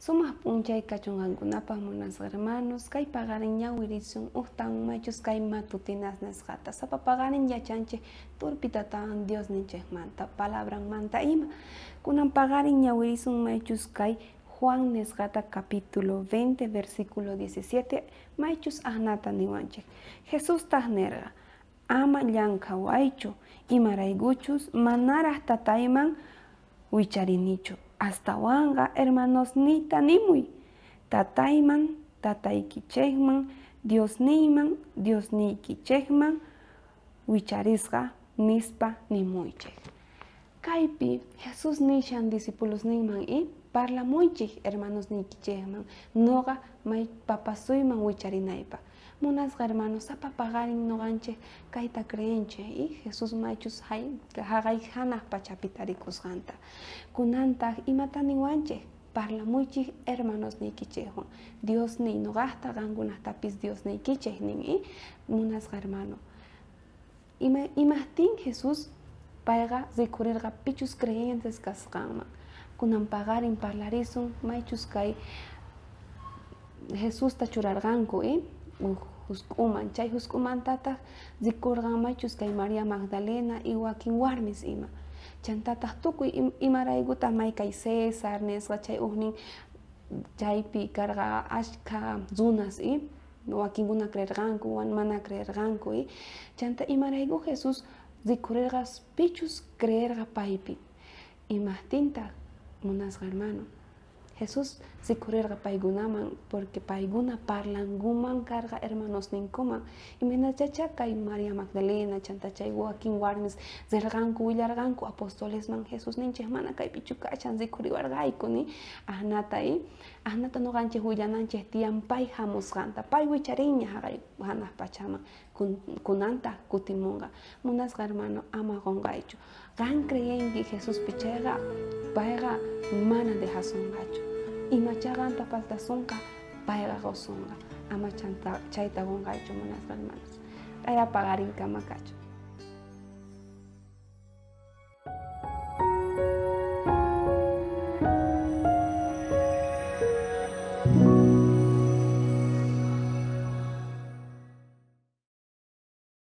Sumas punchay kachungankunapas munas hermanos, kay pagarin ñawirisun uhtan machus kay matutinas nesgata. Sapa pagarin yachanche turpitatan Dios ninchemanta, palabran manta ima. Kunan pagarin ñawirisun machus kay Juan nesgata capítulo 20 versículo 17 machus ahnata niwanchek. Jesús tahnerga ama llanka waychu imarayguchus manaraj tatayman wicharinichu. Hasta wanga hermanos nita nimuy tatayman tataykichekman Dios niyman Dios niykichekman wicharisqa nispa nimuychek. Kaypi Jesús nishan discípulos ninman y parlamuychik hermanos niykichekman noqa may papasuyman wicharinaypa. Munasqa hermanos sapa pagarin noqanchik kayta creenche y Jesús maychus haqay hanaq pachapi tarikusqanta. Kunantaj imata niwanchik parlamuychik hermanos niykichekwan Dios niy noqaqta qankunatapis Dios niykichek nin y munasqa hermano imahtin Jesús payqa rikurirqa pichus creyentes kasqanman. Kunan pagarin parlarisun maychus kay Jesús ta churarqanku y husk'uman chay husk'umantataq rikurqan maychus kay María Magdalena y wakin warmis ima chantataq tukuy imaraykuta may kay César nisqa chay uhnin chaypi karqa ashka runas y wakinkuna creerqanku mana creerqanku y chanta imarayku Jesús rikurirqa pichus creerqa paypi imahtinta munasqa hermano Jesús rikurirqa paykunaman porque paykuna parlankuman karqa hermanos ninkuman iminachacha kay María Magdalena chanta chay wakin warmis rirqanku willarqanku apostolesman Jesús ninchik mana kaypi chukachan rikuriwarqayku ni ahnata y ahnata noqanchik willananchik tiyan pay hamusqanta pay wicharinña haqay hanaq pachaman kunanta kutimunqa munasqa hermano ama qunqaychu qan creyenki Jesús pichayqa payqa mana dejasunqachu imachaqanta faltasunqa payqa qawsunqa ama chayta qunqaychu munasqa hermanos kayra pagarin kama kachu.